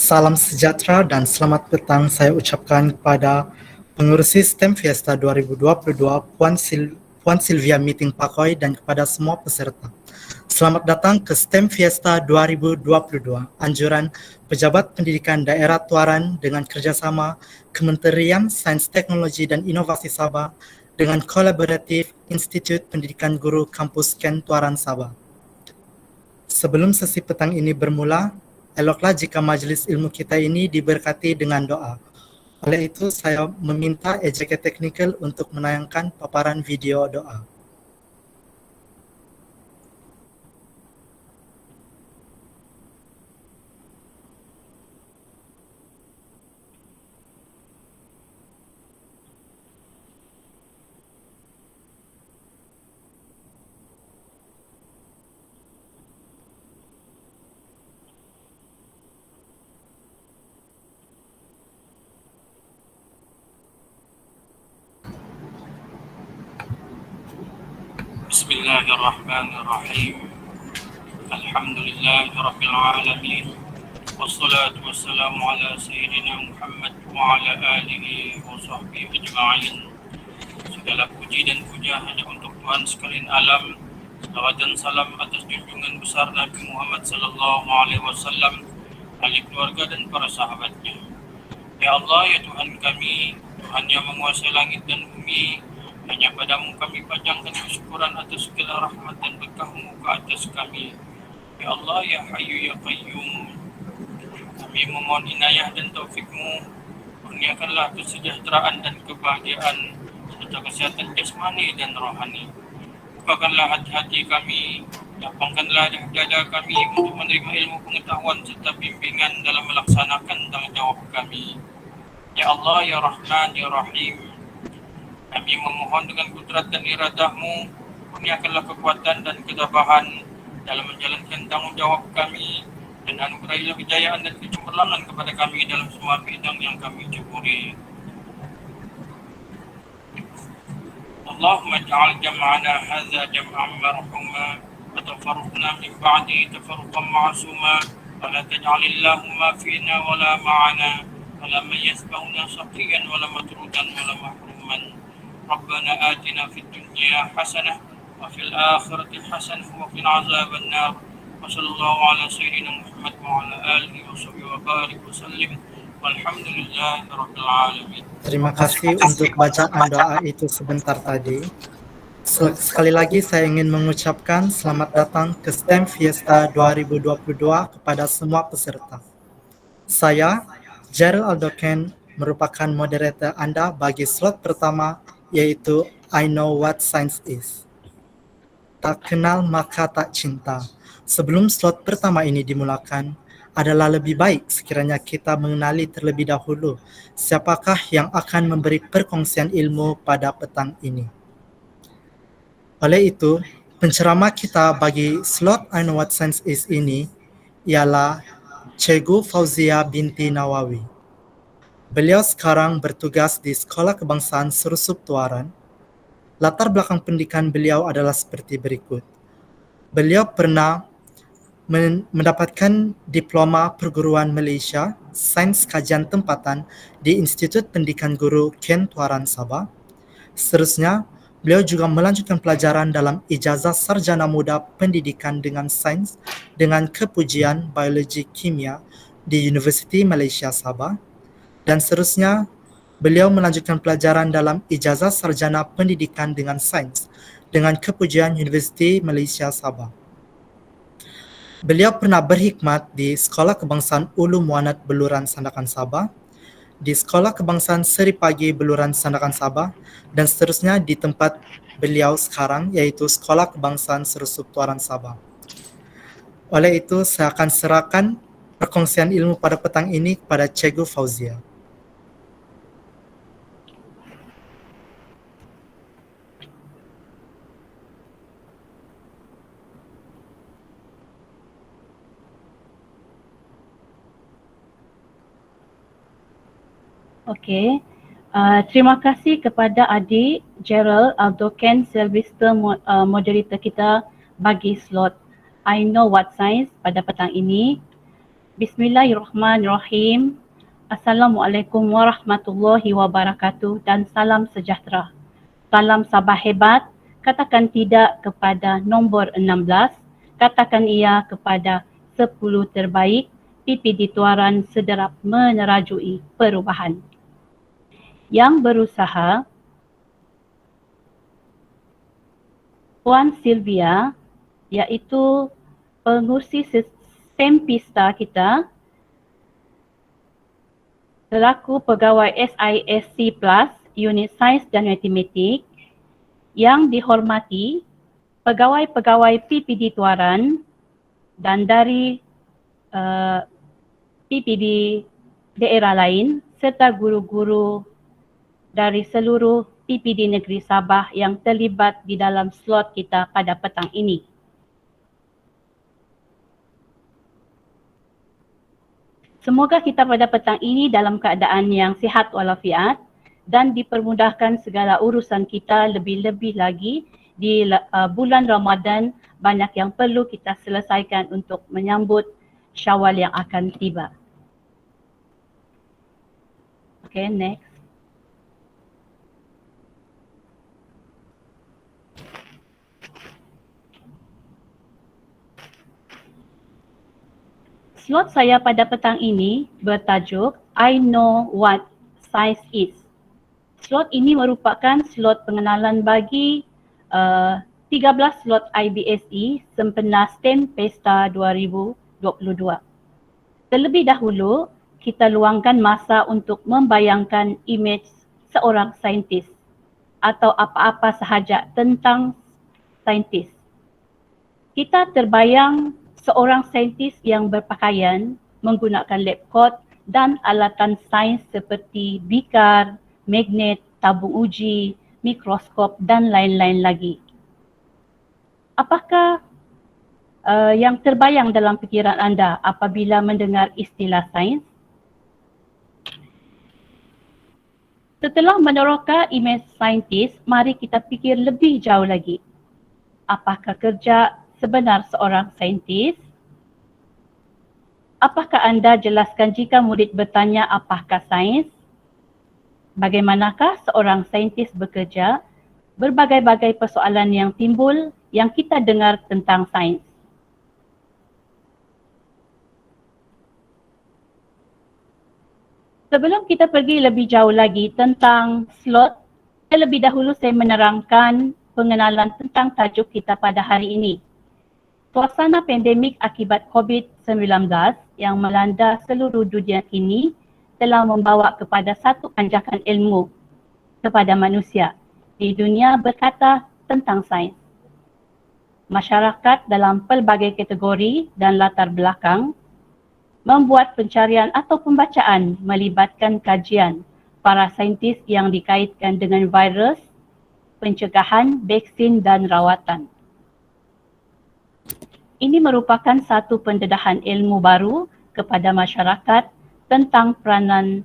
Salam sejahtera dan selamat petang saya ucapkan kepada pengurusi STEM Fiesta 2022 Puan Sylvia Meeting Pakoi dan kepada semua peserta. Selamat datang ke STEM Fiesta 2022, anjuran Pejabat Pendidikan Daerah Tuaran dengan kerjasama Kementerian Sains Teknologi dan Inovasi Sabah dengan kolaboratif Institut Pendidikan Guru Kampus Ken Tuaran Sabah. Sebelum sesi petang ini bermula, eloklah jika majlis ilmu kita ini diberkati dengan doa. Oleh itu, saya meminta EJK Technical untuk menayangkan paparan video doa. Bismillahirrahmanirrahim. Alhamdulillahirrabbilalamin. Wassalatu wassalamu ala Sayyidina Muhammad wa ala alihi wa sahbihi ajma'in. Segala puji dan puja hanya untuk Tuhan sekalian alam. Salawat dan salam atas junjungan besar Nabi Muhammad sallallahu alaihi wasallam, ahli keluarga dan para sahabatnya. Ya Allah, ya Tuhan kami, Tuhan yang menguasai langit dan bumi, hanya padamu kami panjangkan kesyukuran atas segala rahmat dan berkah-Mu ke atas kami. Ya Allah, ya Hayyu ya Qayyum, kami memohon inayah dan taufik-Mu. Kurniakanlah kesejahteraan dan kebahagiaan serta kesehatan jasmani dan rohani. Bukakanlah hati-hati kami, lapangkanlah dada kami untuk menerima ilmu pengetahuan serta bimbingan dalam melaksanakan tanggungjawab kami. Ya Allah, ya Rahman, ya Rahim, kami memohon dengan kudrat dan iradah-Mu, kurniakanlah kekuatan dan ketabahan dalam menjalankan tanggungjawab kami, dan anugerahilah kejayaan dan kecemerlangan kepada kami dalam semua bidang yang kami ceburi. Allahumma ja'al jam'ana hadza jam'an marhuma wa tafarruqna min ba'di tafarruqan ma'suma wa la taj'alillahumma fina wa la ma'ana wa la mayyazbahuna saqiyan wa la matrudan wa la mahruman. Rabbana atina fid dunya hasanah wa fil akhirati hasanah wa qina azaban nar. Wa sallallahu ala sayyidina Muhammad wa ala alihi wa sahbihi wa barik wa sallim. Walhamdulillahirabbil alamin. Terima kasih untuk bacaan doa itu sebentar tadi. Sekali lagi saya ingin mengucapkan selamat datang ke STEM Fiesta 2022 kepada semua peserta. Saya, Gerald Aldoken, merupakan moderator Anda bagi slot pertama, yaitu I Know What Science Is. Tak kenal maka tak cinta. Sebelum slot pertama ini dimulakan, adalah lebih baik sekiranya kita mengenali terlebih dahulu siapakah yang akan memberi perkongsian ilmu pada petang ini. Oleh itu, penceramah kita bagi slot I Know What Science Is ini ialah Cikgu Fauzia binti Nawawi. Beliau sekarang bertugas di Sekolah Kebangsaan Serusup Tuaran. Latar belakang pendidikan beliau adalah seperti berikut. Beliau pernah mendapatkan Diploma Perguruan Malaysia Sains Kajian Tempatan di Institut Pendidikan Guru Ken Tuaran Sabah. Seterusnya, beliau juga melanjutkan pelajaran dalam ijazah sarjana muda pendidikan dengan sains dengan kepujian biologi kimia di Universiti Malaysia Sabah. Dan seterusnya, beliau melanjutkan pelajaran dalam ijazah sarjana pendidikan dengan sains dengan kepujian Universiti Malaysia Sabah. Beliau pernah berkhidmat di Sekolah Kebangsaan Ulu Muannat Beluran Sandakan Sabah, di Sekolah Kebangsaan Seri Pagi Beluran Sandakan Sabah, dan seterusnya di tempat beliau sekarang, yaitu Sekolah Kebangsaan Serusup Tuaran Sabah. Oleh itu, saya akan serahkan perkongsian ilmu pada petang ini kepada Cikgu Fauzia. Okey, terima kasih kepada adik Gerald Aldoken Sylvester, moderator kita bagi slot I Know What Science pada petang ini. Bismillahirrahmanirrahim. Assalamualaikum warahmatullahi wabarakatuh dan salam sejahtera. Salam Sabah hebat, katakan tidak kepada nombor 16, katakan iya kepada 10 terbaik, PPD Tuaran sederap menerajui perubahan. Yang berusaha, Puan Sylvia, iaitu pengurusi SEMPISTA kita, selaku pegawai SISC Plus, Unit Sains dan Matematik, yang dihormati pegawai-pegawai PPD Tuaran dan dari PPD daerah lain serta guru-guru dari seluruh PPD Negeri Sabah yang terlibat di dalam slot kita pada petang ini. Semoga kita pada petang ini dalam keadaan yang sihat walafiat dan dipermudahkan segala urusan kita, lebih-lebih lagi di bulan Ramadan banyak yang perlu kita selesaikan untuk menyambut Syawal yang akan tiba. Okay, next. Slot saya pada petang ini bertajuk I Know What Science Is. Slot ini merupakan slot pengenalan bagi 13 slot IBSE sempena STEM Pesta 2022. Terlebih dahulu, kita luangkan masa untuk membayangkan imej seorang saintis atau apa-apa sahaja tentang saintis. Kita terbayang seorang saintis yang berpakaian menggunakan lab coat dan alatan sains seperti bikar, magnet, tabung uji, mikroskop dan lain-lain lagi. Apakah yang terbayang dalam fikiran anda apabila mendengar istilah sains? Setelah meneroka imej saintis, mari kita fikir lebih jauh lagi. Apakah kerja sebenar seorang saintis? Apakah anda jelaskan jika murid bertanya apakah sains? Bagaimanakah seorang saintis bekerja? Berbagai-bagai persoalan yang timbul yang kita dengar tentang sains. Sebelum kita pergi lebih jauh lagi tentang slot, terlebih dahulu saya menerangkan pengenalan tentang tajuk kita pada hari ini. Suasana pandemik akibat COVID-19 yang melanda seluruh dunia kini telah membawa kepada satu anjakan ilmu kepada manusia di dunia berkata tentang sains. Masyarakat dalam pelbagai kategori dan latar belakang membuat pencarian atau pembacaan melibatkan kajian para saintis yang dikaitkan dengan virus, pencegahan, vaksin dan rawatan. Ini merupakan satu pendedahan ilmu baru kepada masyarakat tentang peranan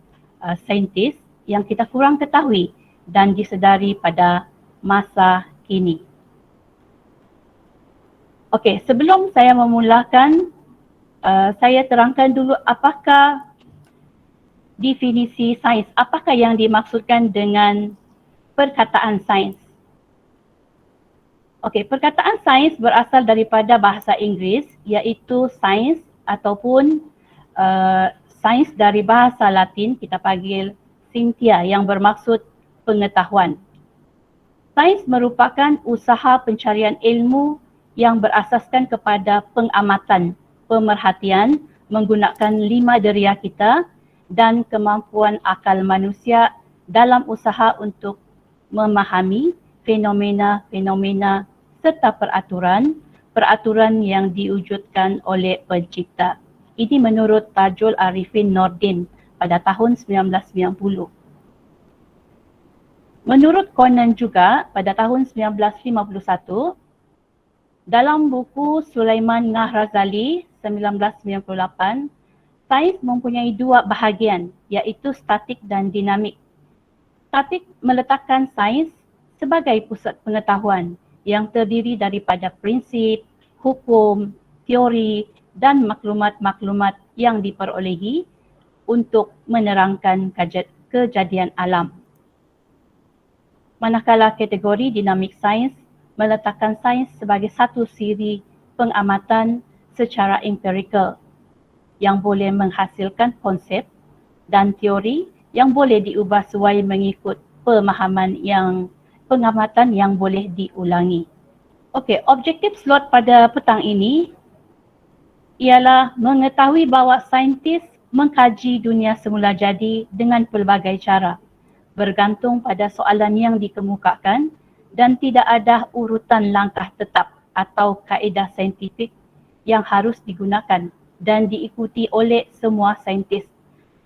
saintis yang kita kurang ketahui dan disedari pada masa kini. Okey, sebelum saya memulakan, saya terangkan dulu apakah definisi sains, apakah yang dimaksudkan dengan perkataan sains. Okey, perkataan sains berasal daripada bahasa Inggeris iaitu science ataupun sains dari bahasa Latin kita panggil scientia yang bermaksud pengetahuan. Sains merupakan usaha pencarian ilmu yang berasaskan kepada pengamatan, pemerhatian menggunakan 5 deria kita dan kemampuan akal manusia dalam usaha untuk memahami fenomena-fenomena serta peraturan yang diwujudkan oleh pencipta. Ini menurut Tajul Arifin Nordin pada tahun 1990. Menurut Conan juga pada tahun 1951, dalam buku Sulaiman Ngah-Razali 1998, sains mempunyai 2 bahagian iaitu statik dan dinamik. Statik meletakkan sains sebagai pusat pengetahuan yang terdiri daripada prinsip, hukum, teori dan maklumat-maklumat yang diperolehi untuk menerangkan kejadian alam. Manakala kategori dinamik sains meletakkan sains sebagai satu siri pengamatan secara empirikal yang boleh menghasilkan konsep dan teori yang boleh diubah sesuai mengikut pemahaman yang pengamatan yang boleh diulangi. Okey, objektif slot pada petang ini ialah mengetahui bahawa saintis mengkaji dunia semula jadi dengan pelbagai cara, bergantung pada soalan yang dikemukakan dan tidak ada urutan langkah tetap atau kaedah saintifik yang harus digunakan dan diikuti oleh semua saintis.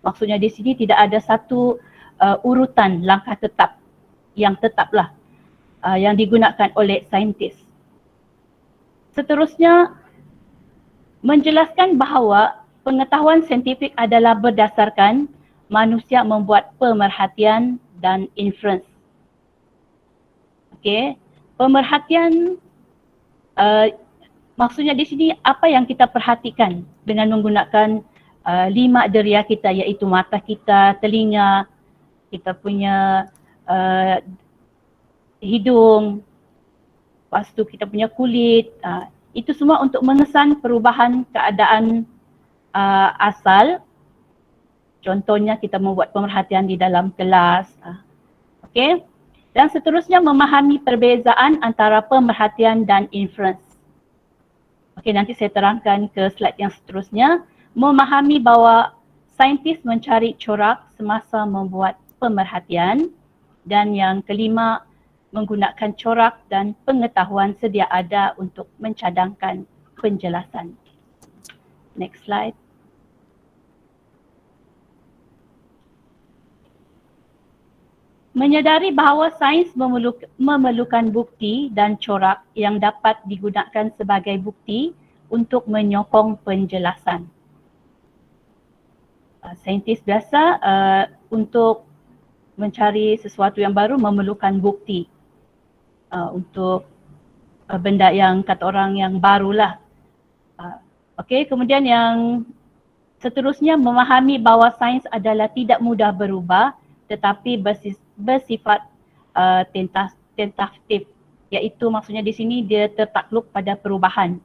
Maksudnya di sini tidak ada satu urutan langkah tetap yang tetaplah yang digunakan oleh saintis. Seterusnya, menjelaskan bahawa pengetahuan saintifik adalah berdasarkan manusia membuat pemerhatian dan inference. Okey, pemerhatian maksudnya di sini apa yang kita perhatikan dengan menggunakan 5 deria kita, iaitu mata kita, telinga, kita punya hidung, lepas tu kita punya kulit. Itu semua untuk mengesan perubahan keadaan asal. Contohnya kita membuat pemerhatian di dalam kelas. Okey. Dan seterusnya memahami perbezaan antara pemerhatian dan inference. Okey, nanti saya terangkan ke slide yang seterusnya. Memahami bahawa saintis mencari corak semasa membuat pemerhatian, dan yang kelima, menggunakan corak dan pengetahuan sedia ada untuk mencadangkan penjelasan. Next slide. Menyedari bahawa sains memerlukan bukti dan corak yang dapat digunakan sebagai bukti untuk menyokong penjelasan. Saintis biasa untuk mencari sesuatu yang baru memerlukan bukti untuk benda yang kata orang yang barulah. Okey, kemudian yang seterusnya memahami bahawa sains adalah tidak mudah berubah tetapi bersifat tentatif, iaitu maksudnya di sini dia tertakluk pada perubahan.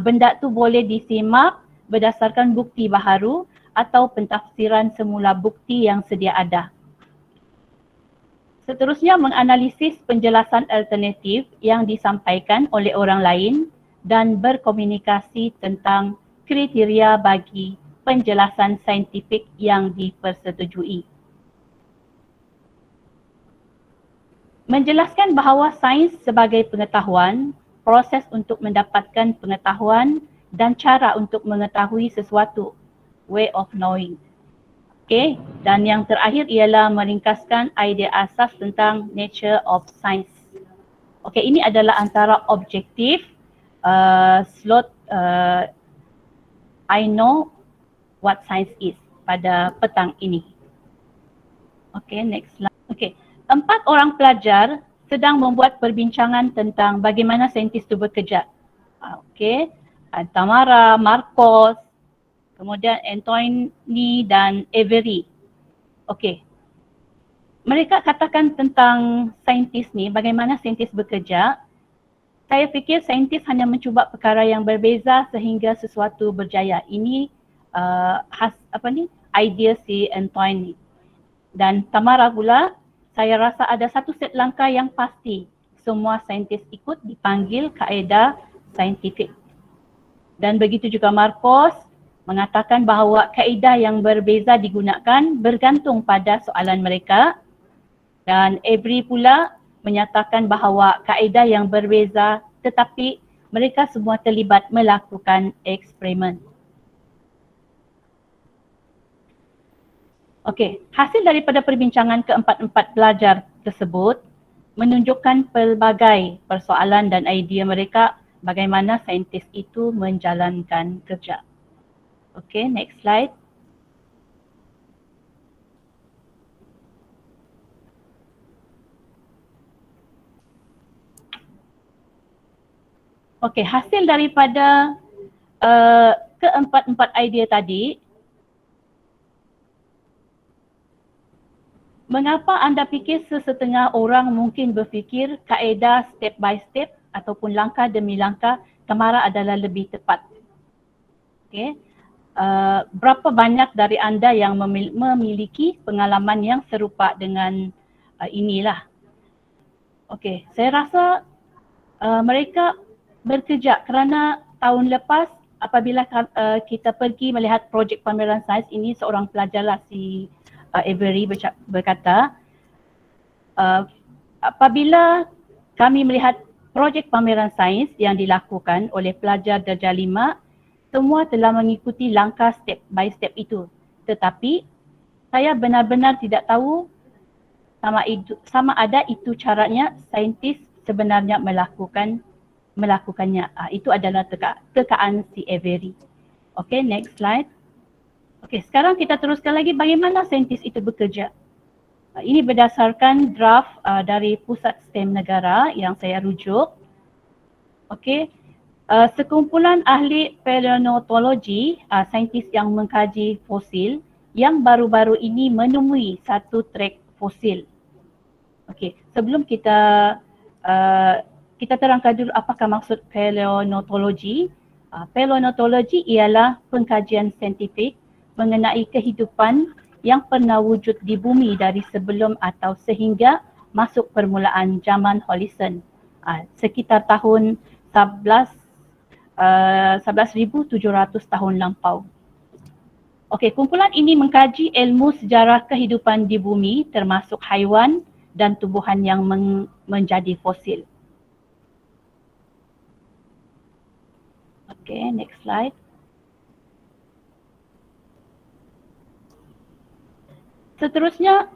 Benda tu boleh disimak berdasarkan bukti baharu atau pentafsiran semula bukti yang sedia ada. Seterusnya menganalisis penjelasan alternatif yang disampaikan oleh orang lain dan berkomunikasi tentang kriteria bagi penjelasan saintifik yang dipersetujui. Menjelaskan bahawa sains sebagai pengetahuan, proses untuk mendapatkan pengetahuan dan cara untuk mengetahui sesuatu, way of knowing. Okey, dan yang terakhir ialah meringkaskan idea asas tentang nature of science. Okey, ini adalah antara objektif slot I know what science is pada petang ini. Okey, next slide. Okey, 4 orang pelajar sedang membuat perbincangan tentang bagaimana saintis itu bekerja. Okey, Tamara, Marcos, kemudian Anthony dan Avery. Okey. Mereka katakan tentang saintis ni, bagaimana saintis bekerja. Saya fikir saintis hanya mencuba perkara yang berbeza sehingga sesuatu berjaya. Ini idea si Anthony. Dan Tamara pula, saya rasa ada satu set langkah yang pasti. Semua saintis ikut dipanggil kaedah saintifik. Dan begitu juga Marcos mengatakan bahawa kaedah yang berbeza digunakan bergantung pada soalan mereka, dan Avery pula menyatakan bahawa kaedah yang berbeza tetapi mereka semua terlibat melakukan eksperimen. Okey, hasil daripada perbincangan keempat-empat pelajar tersebut menunjukkan pelbagai persoalan dan idea mereka bagaimana saintis itu menjalankan kerja. Okay, next slide. Okay, hasil daripada keempat-empat idea tadi, mengapa anda fikir sesetengah orang mungkin berfikir kaedah step by step ataupun langkah demi langkah Tamara adalah lebih tepat? Okay. Berapa banyak dari anda yang memiliki pengalaman yang serupa dengan inilah? Okey, saya rasa mereka bekerja kerana tahun lepas apabila kita pergi melihat projek pameran sains ini, seorang pelajarlah si Avery berkata, apabila kami melihat projek pameran sains yang dilakukan oleh pelajar darjah 5, semua telah mengikuti langkah step by step itu. Tetapi saya benar-benar tidak tahu sama ada itu caranya saintis sebenarnya melakukannya. Itu adalah tekaan si Avery. Okay, next slide. Okay, sekarang kita teruskan lagi bagaimana saintis itu bekerja. Ini berdasarkan draft dari Pusat STEM Negara yang saya rujuk. Okay. Sekumpulan ahli paleontologi, saintis yang mengkaji fosil yang baru-baru ini menemui satu trek fosil. Okey, sebelum kita terangkan dulu apakah maksud paleontologi. Paleontologi ialah pengkajian saintifik mengenai kehidupan yang pernah wujud di bumi dari sebelum atau sehingga masuk permulaan zaman Holocene, sekitar tahun 11,700 tahun lampau. Okey, kumpulan ini mengkaji ilmu sejarah kehidupan di bumi termasuk haiwan dan tumbuhan yang menjadi fosil. Okey, next slide. Seterusnya,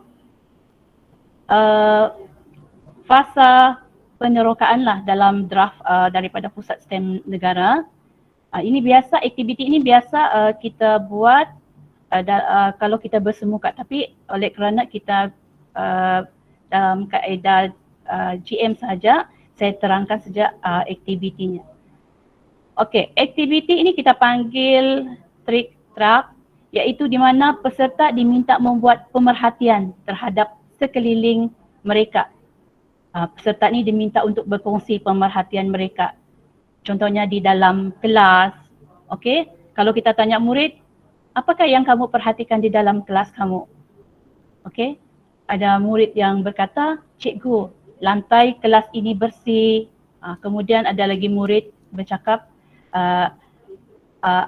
fasa penerokaanlah dalam draft daripada Pusat STEM Negara. Ini biasa, aktiviti ini biasa kita buat kalau kita bersemuka, tapi oleh kerana kita dalam kaedah GM saja, saya terangkan saja aktivitinya. Okey, aktiviti ini kita panggil trick track, iaitu di mana peserta diminta membuat pemerhatian terhadap sekeliling mereka. Peserta ni diminta untuk berkongsi pemerhatian mereka. Contohnya di dalam kelas, okey? Kalau kita tanya murid, apakah yang kamu perhatikan di dalam kelas kamu? Okey? Ada murid yang berkata, cikgu, lantai kelas ini bersih. Kemudian ada lagi murid bercakap,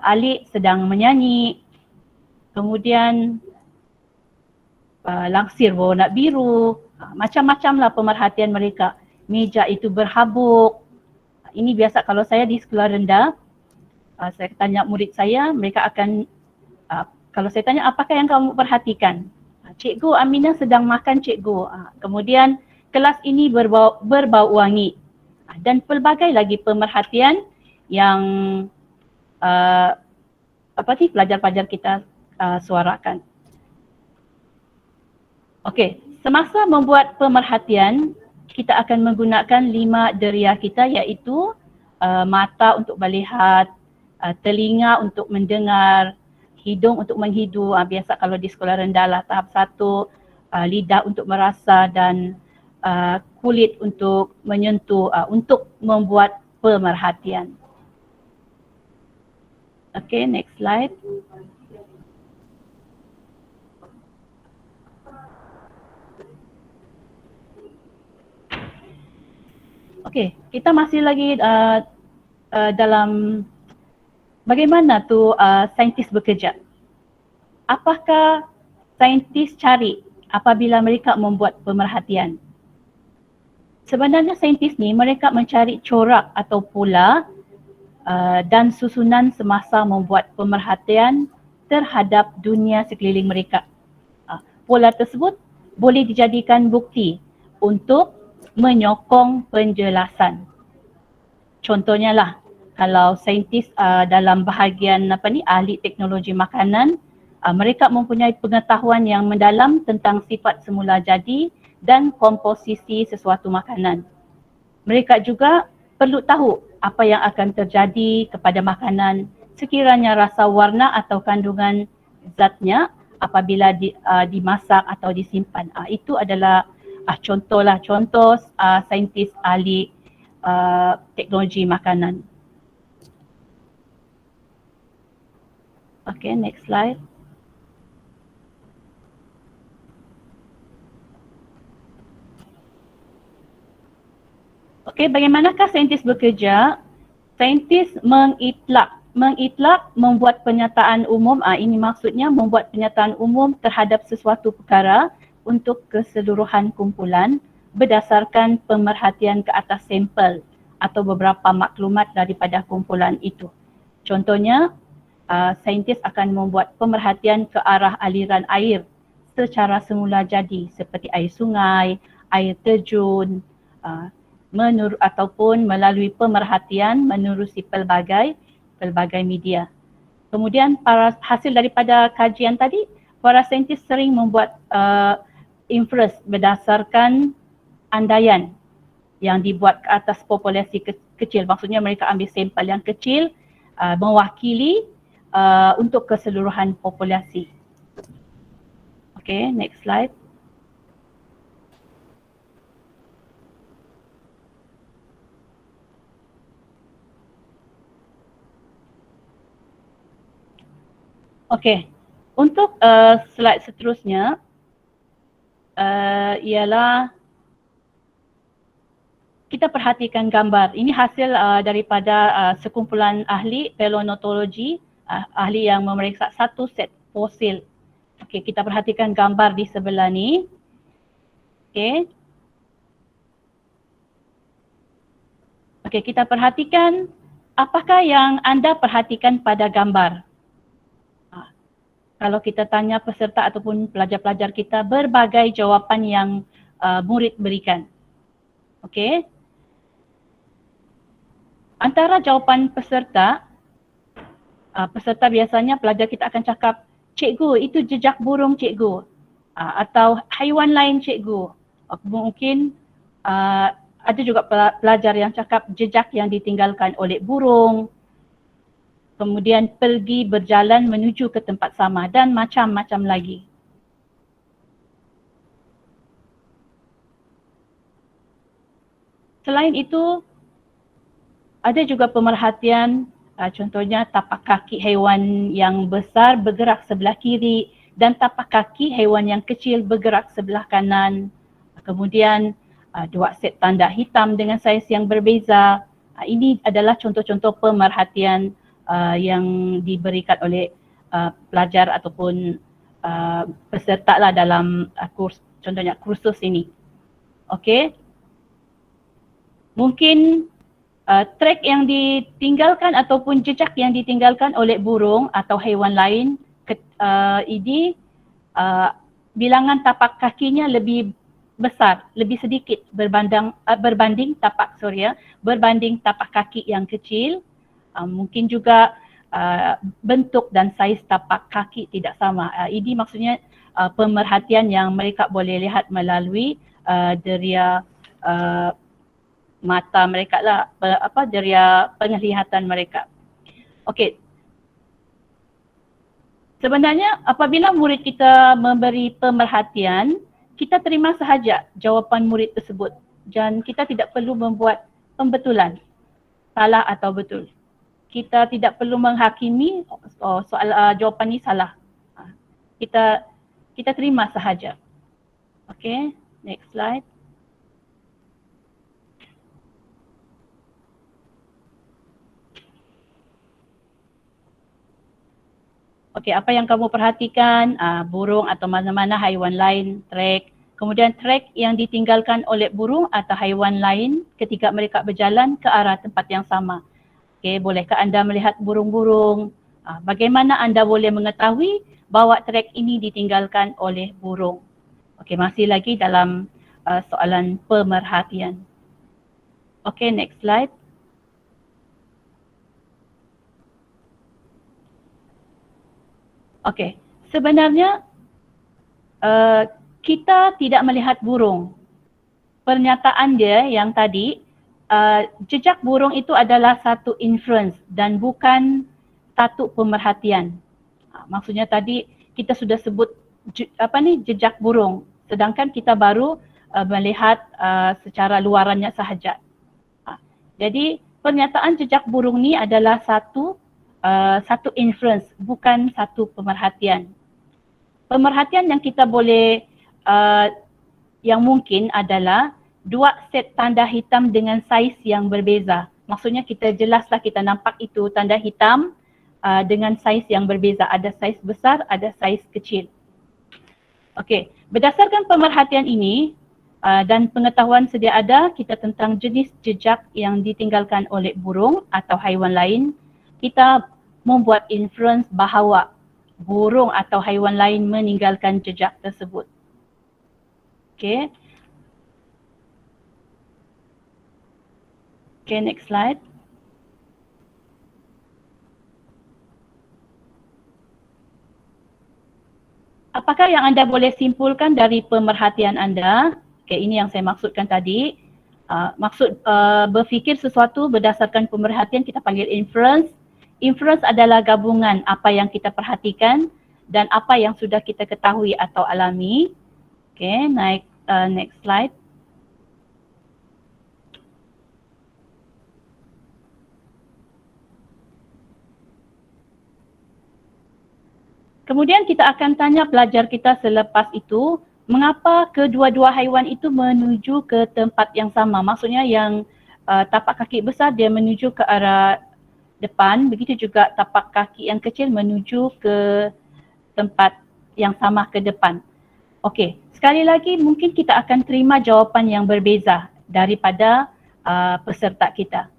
Alik sedang menyanyi. Kemudian langsir warna biru. Macam-macamlah pemerhatian mereka. Meja itu berhabuk. Ini biasa kalau saya di sekolah rendah, saya tanya murid saya, mereka akan, kalau saya tanya apakah yang kamu perhatikan? Cikgu, Aminah sedang makan cikgu. Kemudian kelas ini berbau wangi. Dan pelbagai lagi pemerhatian yang pelajar-pelajar kita suarakan. Okey, semasa membuat pemerhatian, kita akan menggunakan 5 deria kita, iaitu mata untuk melihat, telinga untuk mendengar, hidung untuk menghidu, biasa kalau di sekolah rendah lah tahap 1, lidah untuk merasa dan kulit untuk menyentuh, untuk membuat pemerhatian. Okay, next slide. Okey, kita masih lagi dalam bagaimana tu saintis bekerja. Apakah saintis cari apabila mereka membuat pemerhatian? Sebenarnya saintis ni mereka mencari corak atau pola dan susunan semasa membuat pemerhatian terhadap dunia sekeliling mereka. Pola tersebut boleh dijadikan bukti untuk menyokong penjelasan. Contohnya lah, kalau saintis dalam bahagian ahli teknologi makanan, mereka mempunyai pengetahuan yang mendalam tentang sifat semula jadi dan komposisi sesuatu makanan. Mereka juga perlu tahu apa yang akan terjadi kepada makanan sekiranya rasa warna atau kandungan zatnya apabila dimasak atau disimpan. Itu adalah contoh saintis ahli teknologi makanan. Okay, next slide. Okay, bagaimanakah saintis bekerja? Saintis mengitlak, membuat pernyataan umum. Ini maksudnya membuat pernyataan umum terhadap sesuatu perkara untuk keseluruhan kumpulan berdasarkan pemerhatian ke atas sampel atau beberapa maklumat daripada kumpulan itu. Contohnya, saintis akan membuat pemerhatian ke arah aliran air secara semula jadi seperti air sungai, air terjun, ataupun melalui pemerhatian menerusi pelbagai media. Kemudian hasil daripada kajian tadi, para saintis sering membuat inference berdasarkan andaian yang dibuat ke atas populasi kecil. Maksudnya mereka ambil sampel yang kecil mewakili untuk keseluruhan populasi. Okay, next slide. Okey, untuk slide seterusnya ialah kita perhatikan gambar. Ini hasil daripada sekumpulan ahli paleontologi, ahli yang memeriksa satu set fosil. Okey, kita perhatikan gambar di sebelah ni. Okey. Okey, kita perhatikan apakah yang anda perhatikan pada gambar. Kalau kita tanya peserta ataupun pelajar-pelajar kita, berbagai jawapan yang murid berikan. Okey. Antara jawapan peserta biasanya pelajar kita akan cakap, cikgu itu jejak burung cikgu, atau haiwan lain cikgu. Mungkin ada juga pelajar yang cakap jejak yang ditinggalkan oleh burung, kemudian pergi berjalan menuju ke tempat sama dan macam-macam lagi. Selain itu, ada juga pemerhatian, contohnya tapak kaki haiwan yang besar bergerak sebelah kiri dan tapak kaki haiwan yang kecil bergerak sebelah kanan. Kemudian dua set tanda hitam dengan saiz yang berbeza. Ini adalah contoh-contoh pemerhatian yang diberikan oleh pelajar ataupun peserta lah dalam contohnya kursus ini. Okey. Mungkin trek yang ditinggalkan ataupun jejak yang ditinggalkan oleh burung atau haiwan lain ini bilangan tapak kakinya lebih besar, lebih sedikit berbanding tapak kaki yang kecil. Mungkin juga bentuk dan saiz tapak kaki tidak sama. Ini maksudnya pemerhatian yang mereka boleh lihat melalui deria mata mereka lah, deria penglihatan mereka. Okey. Sebenarnya apabila murid kita memberi pemerhatian, kita terima sahaja jawapan murid tersebut dan kita tidak perlu membuat pembetulan salah atau betul. Kita tidak perlu menghakimi soal jawapan ini salah. Kita terima sahaja. Okey, next slide. Okey, apa yang kamu perhatikan? Burung atau mana-mana haiwan lain, trek. Kemudian trek yang ditinggalkan oleh burung atau haiwan lain ketika mereka berjalan ke arah tempat yang sama. Okey, bolehkah anda melihat burung-burung? Bagaimana anda boleh mengetahui bahawa trek ini ditinggalkan oleh burung? Okey, masih lagi dalam soalan pemerhatian. Okey, next slide. Okey, sebenarnya kita tidak melihat burung. Pernyataan dia yang tadi, jejak burung itu adalah satu inference dan bukan satu pemerhatian. Maksudnya tadi kita sudah sebut jejak burung, sedangkan kita baru melihat secara luarannya sahaja. Jadi pernyataan jejak burung ni adalah satu inference, bukan satu pemerhatian. Pemerhatian yang kita boleh yang mungkin adalah dua set tanda hitam dengan saiz yang berbeza. Maksudnya kita jelaslah kita nampak itu tanda hitam dengan saiz yang berbeza. Ada saiz besar, ada saiz kecil. Okey, berdasarkan pemerhatian ini dan pengetahuan sedia ada kita tentang jenis jejak yang ditinggalkan oleh burung atau haiwan lain, kita membuat inference bahawa burung atau haiwan lain meninggalkan jejak tersebut. Okey. Okay, next slide. Apakah yang anda boleh simpulkan dari pemerhatian anda? Okay, ini yang saya maksudkan tadi. Maksud berfikir sesuatu berdasarkan pemerhatian kita panggil inference. Inference adalah gabungan apa yang kita perhatikan dan apa yang sudah kita ketahui atau alami. Okay, next slide. Kemudian kita akan tanya pelajar kita selepas itu, mengapa kedua-dua haiwan itu menuju ke tempat yang sama? Maksudnya yang tapak kaki besar dia menuju ke arah depan, begitu juga tapak kaki yang kecil menuju ke tempat yang sama ke depan. Okey, sekali lagi mungkin kita akan terima jawapan yang berbeza daripada peserta kita.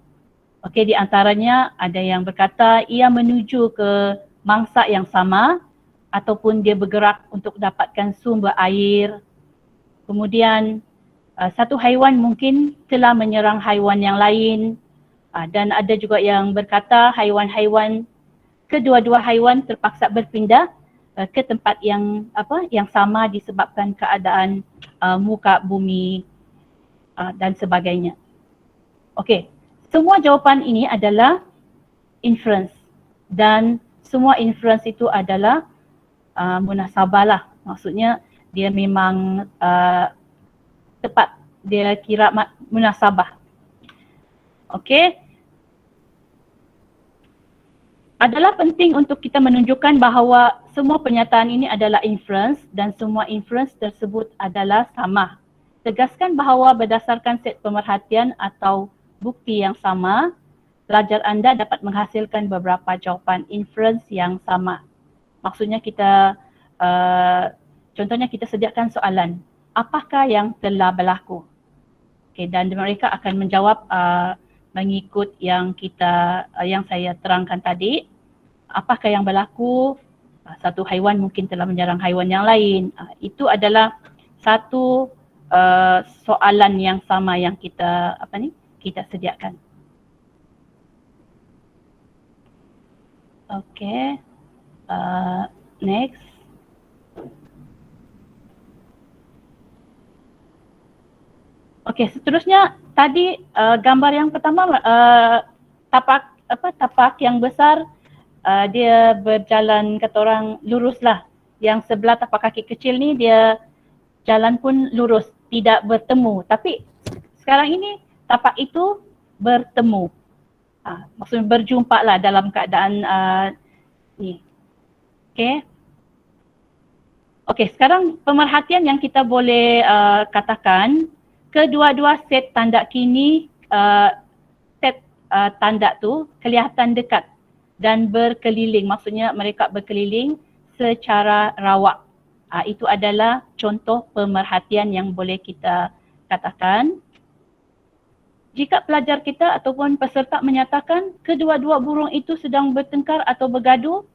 Okey, di antaranya ada yang berkata ia menuju ke mangsa yang sama, ataupun dia bergerak untuk dapatkan sumber air. Kemudian satu haiwan mungkin telah menyerang haiwan yang lain, dan ada juga yang berkata kedua-dua haiwan terpaksa berpindah ke tempat yang sama disebabkan keadaan muka bumi dan sebagainya. Okey, semua jawapan ini adalah inference dan semua inference itu adalah munasabah lah. Maksudnya dia memang tepat, dia kira munasabah. Okey. Adalah penting untuk kita menunjukkan bahawa semua pernyataan ini adalah inference dan semua inference tersebut adalah sama. Tegaskan bahawa berdasarkan set pemerhatian atau bukti yang sama, pelajar anda dapat menghasilkan beberapa jawapan inference yang sama. Maksudnya kita, contohnya kita sediakan soalan, apakah yang telah berlaku? Okay, dan mereka akan menjawab mengikut yang saya terangkan tadi. Apakah yang berlaku? Satu haiwan mungkin telah menyerang haiwan yang lain. Itu adalah satu soalan yang sama yang kita sediakan. Okay. Next. Okey, seterusnya tadi gambar yang pertama tapak yang besar dia berjalan kata orang luruslah. Yang sebelah tapak kaki kecil ni dia jalan pun lurus, tidak bertemu. Tapi sekarang ini tapak itu bertemu. Maksudnya berjumpa lah dalam keadaan ni. Okey, sekarang pemerhatian yang kita boleh katakan, kedua-dua set tanda kini, set tanda tu kelihatan dekat dan berkeliling. Maksudnya mereka berkeliling secara rawak. Itu adalah contoh pemerhatian yang boleh kita katakan. Jika pelajar kita ataupun peserta menyatakan kedua-dua burung itu sedang bertengkar atau bergaduh,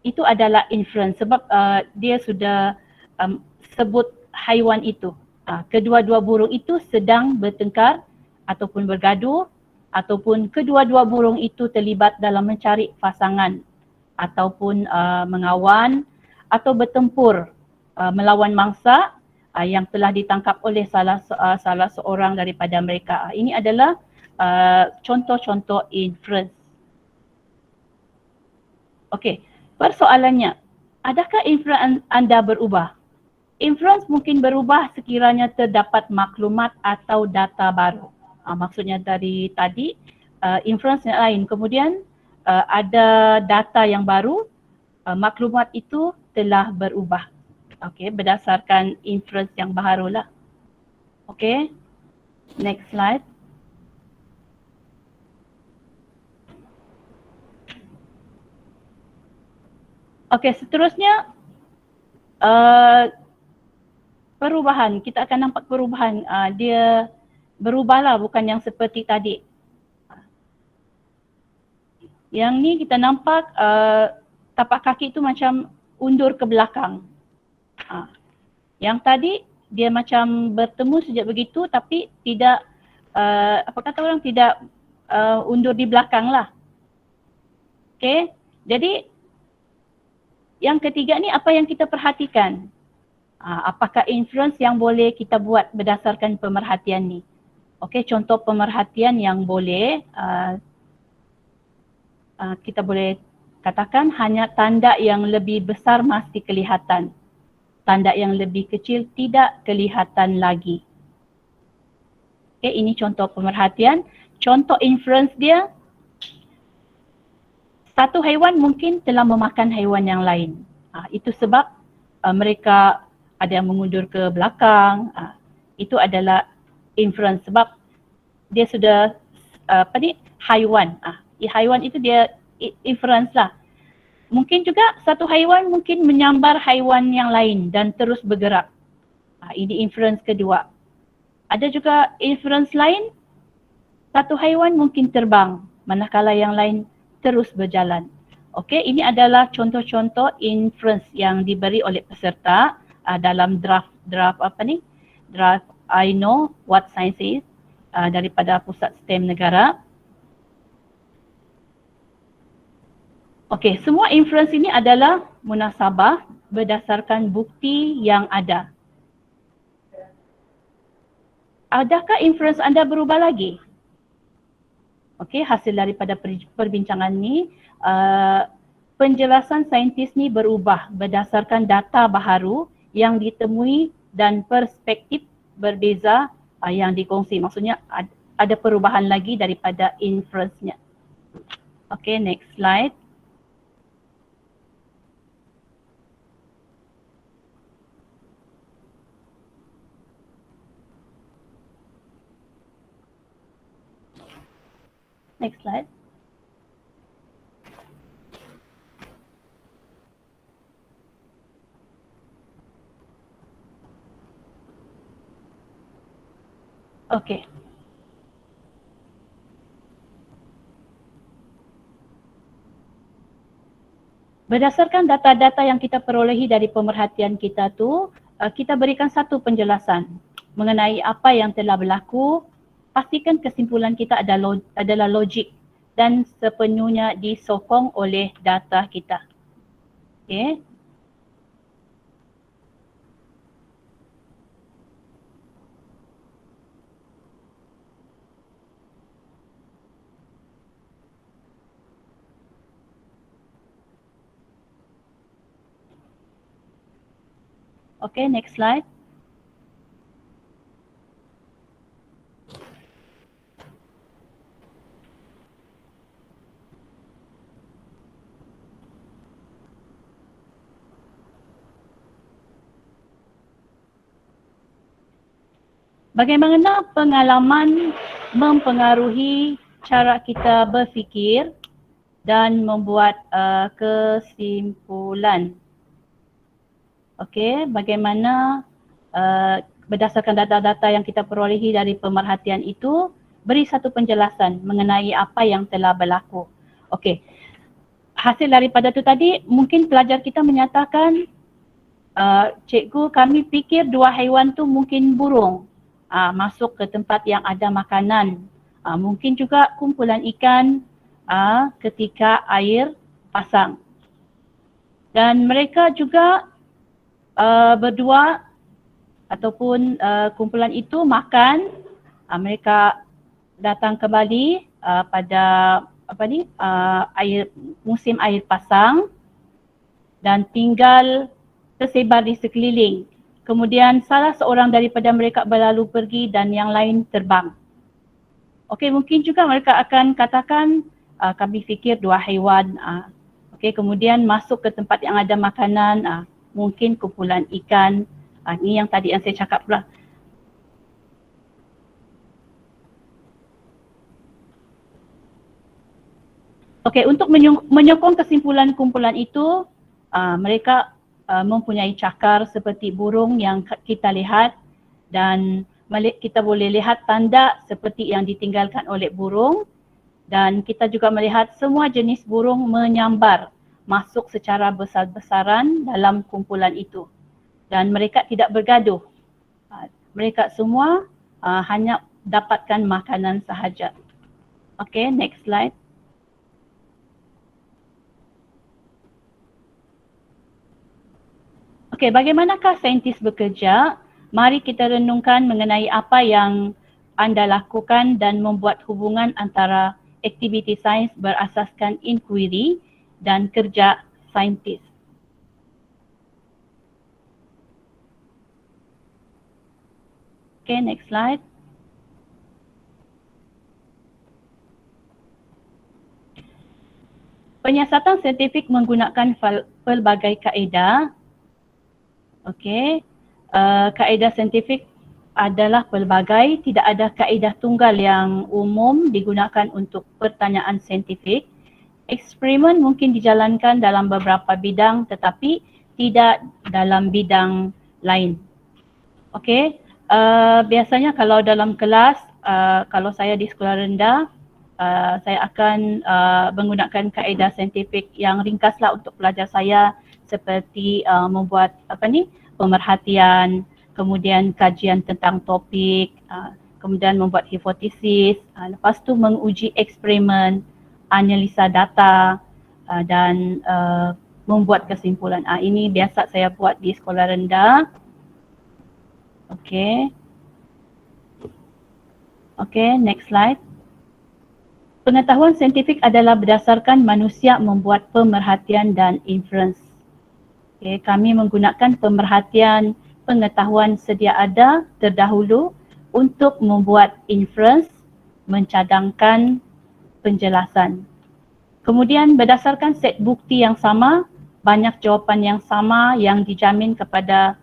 itu adalah inference sebab dia sudah sebut haiwan itu. Kedua-dua burung itu sedang bertengkar ataupun bergaduh, ataupun kedua-dua burung itu terlibat dalam mencari pasangan ataupun mengawan atau bertempur melawan mangsa yang telah ditangkap oleh salah seorang daripada mereka. Ini adalah contoh-contoh inference. Okey, persoalannya, adakah inference anda berubah? Inference mungkin berubah sekiranya terdapat maklumat atau data baru. Maksudnya dari tadi inference yang lain, kemudian ada data yang baru, maklumat itu telah berubah. Okey, berdasarkan inference yang baru lah. Okey, next slide. Okey, seterusnya perubahan. Kita akan nampak perubahan. Dia berubahlah, bukan yang seperti tadi. Yang ni kita nampak tapak kaki itu macam undur ke belakang. Yang tadi dia macam bertemu sejak begitu tapi tidak apa kata orang, tidak undur di belakang lah. Okey, jadi yang ketiga ni apa yang kita perhatikan? Apakah inference yang boleh kita buat berdasarkan pemerhatian ni? Okey, contoh pemerhatian yang boleh kita boleh katakan hanya tanda yang lebih besar masih kelihatan. Tanda yang lebih kecil tidak kelihatan lagi. Okey, ini contoh pemerhatian. Contoh inference dia, satu haiwan mungkin telah memakan haiwan yang lain. Itu sebab mereka ada yang mengundur ke belakang. Itu adalah inference sebab dia sudah haiwan. Haiwan itu dia inference lah. Mungkin juga satu haiwan mungkin menyambar haiwan yang lain dan terus bergerak. Ini inference kedua. Ada juga inference lain, satu haiwan mungkin terbang manakala yang lain terus berjalan. Okey, ini adalah contoh-contoh inference yang diberi oleh peserta dalam draft I Know What Science Is daripada Pusat STEM Negara. Okey, semua inference ini adalah munasabah berdasarkan bukti yang ada. Adakah inference anda berubah lagi? Okey, hasil daripada perbincangan ni, penjelasan saintis ni berubah berdasarkan data baharu yang ditemui dan perspektif berbeza yang dikongsi. Maksudnya ada perubahan lagi daripada inference-nya. Okey, next slide. Next slide. Okey. Berdasarkan data-data yang kita perolehi dari pemerhatian kita tu, kita berikan satu penjelasan mengenai apa yang telah berlaku. Pastikan kesimpulan kita adalah logik dan sepenuhnya disokong oleh data kita. Okey. Okey, next slide. Bagaimana pengalaman mempengaruhi cara kita berfikir dan membuat kesimpulan? Okey, bagaimana berdasarkan data-data yang kita perolehi dari pemerhatian itu, beri satu penjelasan mengenai apa yang telah berlaku. Okey, hasil daripada itu tadi, mungkin pelajar kita menyatakan, cikgu, kami fikir dua haiwan tu mungkin burung masuk ke tempat yang ada makanan. Mungkin juga kumpulan ikan ketika air pasang. Dan mereka juga berdua ataupun kumpulan itu makan, mereka datang kembali pada musim air pasang dan tinggal tersebar di sekeliling. Kemudian salah seorang daripada mereka berlalu pergi dan yang lain terbang. Okey, mungkin juga mereka akan katakan kami fikir dua haiwan. Okey, kemudian masuk ke tempat yang ada makanan, mungkin kumpulan ikan. Ini yang tadi yang saya cakap pula. Okey, untuk menyokong kesimpulan kumpulan itu, mereka mempunyai cakar seperti burung yang kita lihat dan kita boleh lihat tanda seperti yang ditinggalkan oleh burung dan kita juga melihat semua jenis burung menyambar masuk secara besar-besaran dalam kumpulan itu dan mereka tidak bergaduh. Mereka semua hanya dapatkan makanan sahaja. Okay, next slide. Okay, bagaimanakah saintis bekerja? Mari kita renungkan mengenai apa yang anda lakukan dan membuat hubungan antara aktiviti sains berasaskan inquiry dan kerja saintis. Okay, next slide. Penyiasatan saintifik menggunakan pelbagai kaedah. Okey, kaedah saintifik adalah pelbagai, tidak ada kaedah tunggal yang umum digunakan untuk pertanyaan saintifik. Eksperimen mungkin dijalankan dalam beberapa bidang tetapi tidak dalam bidang lain. Okey, biasanya kalau dalam kelas, kalau saya di sekolah rendah, saya akan menggunakan kaedah saintifik yang ringkaslah untuk pelajar saya seperti membuat pemerhatian, kemudian kajian tentang topik, kemudian membuat hipotesis, lepas tu menguji eksperimen, analisa data dan membuat kesimpulan. Ini biasa saya buat di sekolah rendah. Okey. Okey, next slide. Pengetahuan saintifik adalah berdasarkan manusia membuat pemerhatian dan inference. Okay, kami menggunakan pemerhatian pengetahuan sedia ada terdahulu untuk membuat inference, mencadangkan penjelasan. Kemudian berdasarkan set bukti yang sama, banyak jawapan yang sama yang dijamin kepada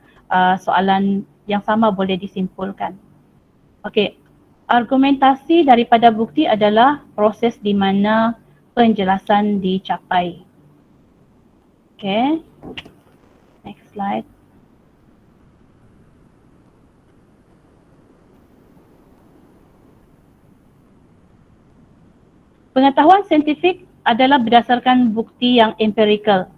soalan yang sama boleh disimpulkan. Okey, argumentasi daripada bukti adalah proses di mana penjelasan dicapai. Okay, next slide. Pengetahuan saintifik adalah berdasarkan bukti yang empirical.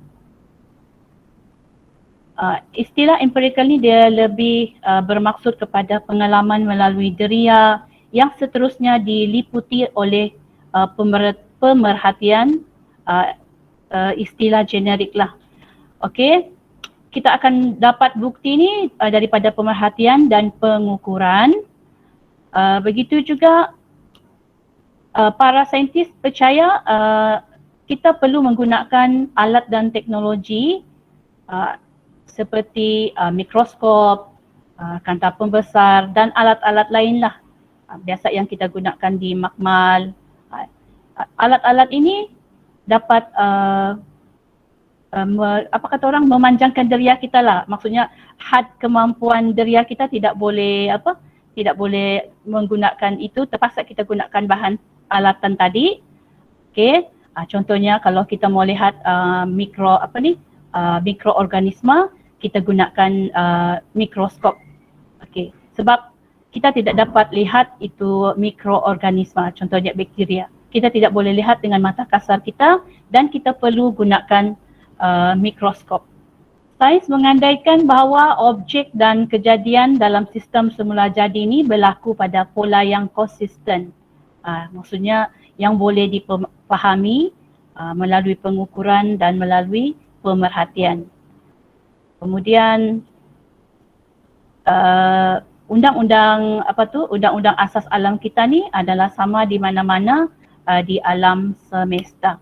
Istilah empirical ni dia lebih bermaksud kepada pengalaman melalui deria yang seterusnya diliputi oleh pemerhatian, istilah generik lah. Okey, kita akan dapat bukti ni daripada pemerhatian dan pengukuran. Begitu juga para saintis percaya kita perlu menggunakan alat dan teknologi seperti mikroskop, kanta pembesar dan alat-alat lainlah. Biasa yang kita gunakan di makmal. Alat-alat ini dapat memanjangkan deria kita lah. Maksudnya had kemampuan deria kita tidak boleh menggunakan itu, terpaksa kita gunakan bahan alatan tadi. Okey, contohnya kalau kita mau lihat mikroorganisma, kita gunakan mikroskop. Okey, sebab kita tidak dapat lihat itu mikroorganisma, contohnya bakteria. Kita tidak boleh lihat dengan mata kasar kita dan kita perlu gunakan mikroskop. Sains mengandaikan bahawa objek dan kejadian dalam sistem semula jadi ini berlaku pada pola yang konsisten. Maksudnya yang boleh dipahami melalui pengukuran dan melalui pemerhatian. Kemudian undang-undang asas alam kita ni adalah sama di mana-mana di alam semesta.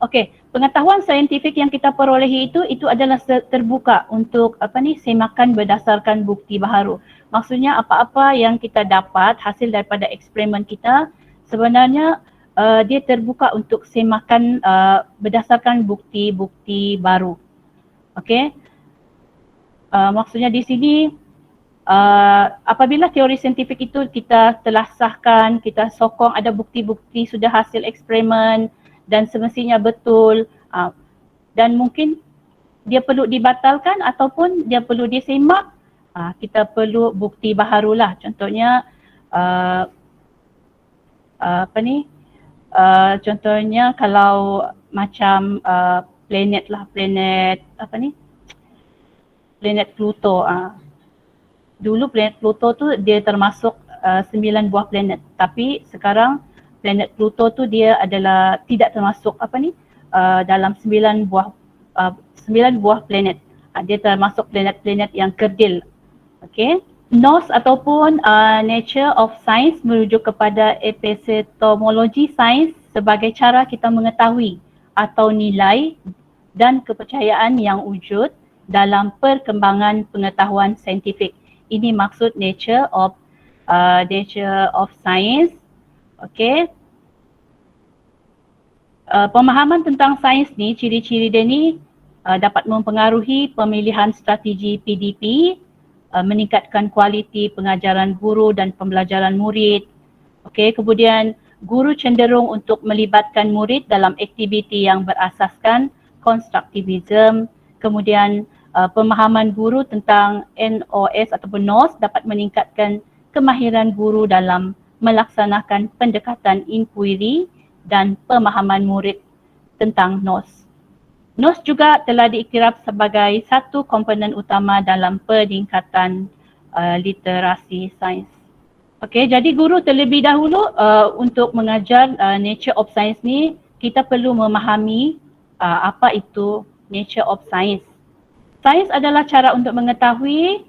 Okey, pengetahuan saintifik yang kita perolehi itu adalah terbuka untuk semakan berdasarkan bukti baharu. Maksudnya apa-apa yang kita dapat hasil daripada eksperimen kita sebenarnya dia terbuka untuk semakan berdasarkan bukti-bukti baru. Okey. Maksudnya di sini apabila teori saintifik itu kita telah sahkan, kita sokong ada bukti-bukti sudah hasil eksperimen dan semestinya betul, dan mungkin dia perlu dibatalkan ataupun dia perlu disemak, kita perlu bukti baharulah. Contohnya contohnya kalau macam planet Pluto. Dulu planet Pluto tu dia termasuk 9 buah planet, tapi sekarang planet Pluto tu dia adalah tidak termasuk dalam 9 buah planet. Dia termasuk planet-planet yang kerdil. Okey. NOS ataupun Nature of Science merujuk kepada epistemologi sains sebagai cara kita mengetahui atau nilai dan kepercayaan yang wujud dalam perkembangan pengetahuan saintifik. Ini maksud Nature of Science. Okey. Pemahaman tentang sains ni, ciri-ciri dia ni dapat mempengaruhi pemilihan strategi PDP, meningkatkan kualiti pengajaran guru dan pembelajaran murid. Okey, kemudian guru cenderung untuk melibatkan murid dalam aktiviti yang berasaskan konstruktivism. Kemudian pemahaman guru tentang NOS ataupun NOS dapat meningkatkan kemahiran guru dalam melaksanakan pendekatan inquiry dan pemahaman murid tentang NOS. NOS juga telah diiktiraf sebagai satu komponen utama dalam peningkatan literasi sains. Okey, jadi guru terlebih dahulu untuk mengajar Nature of Science ni, kita perlu memahami apa itu Nature of Science. Sains adalah cara untuk mengetahui,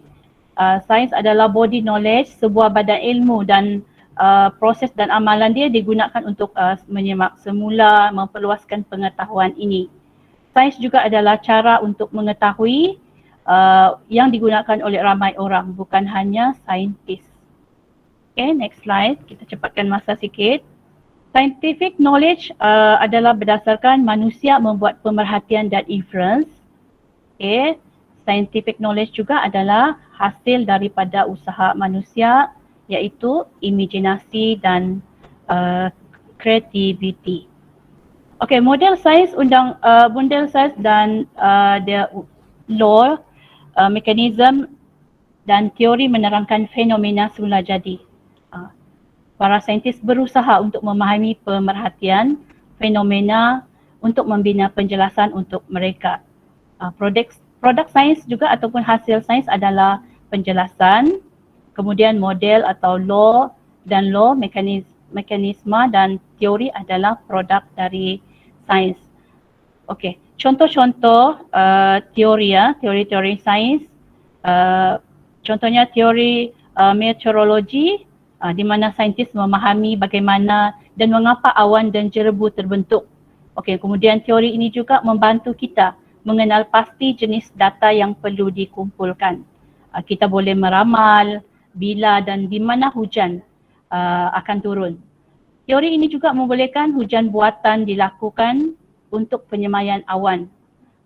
sains adalah body knowledge, sebuah badan ilmu, dan proses dan amalan dia digunakan untuk menyemak semula, memperluaskan pengetahuan ini. Sains juga adalah cara untuk mengetahui yang digunakan oleh ramai orang, bukan hanya saintis. Okay, next slide. Kita cepatkan masa sikit. Scientific knowledge adalah berdasarkan manusia membuat pemerhatian dan inference. Okay. Scientific knowledge juga adalah hasil daripada usaha manusia, iaitu imajinasi dan kreativiti. Okey, model sains dan the law, mekanisme dan teori menerangkan fenomena semula jadi. Para saintis berusaha untuk memahami pemerhatian fenomena untuk membina penjelasan untuk mereka. Produk sains juga ataupun hasil sains adalah penjelasan, kemudian model atau law, dan law, mekanisme dan teori adalah produk dari sains. Okey, contoh-contoh teori sains, contohnya teori meteorologi, di mana saintis memahami bagaimana dan mengapa awan dan jerebu terbentuk. Okey, kemudian teori ini juga membantu kita mengenal pasti jenis data yang perlu dikumpulkan. Kita boleh meramal bila dan di mana hujan akan turun. Teori ini juga membolehkan hujan buatan dilakukan untuk penyemaian awan.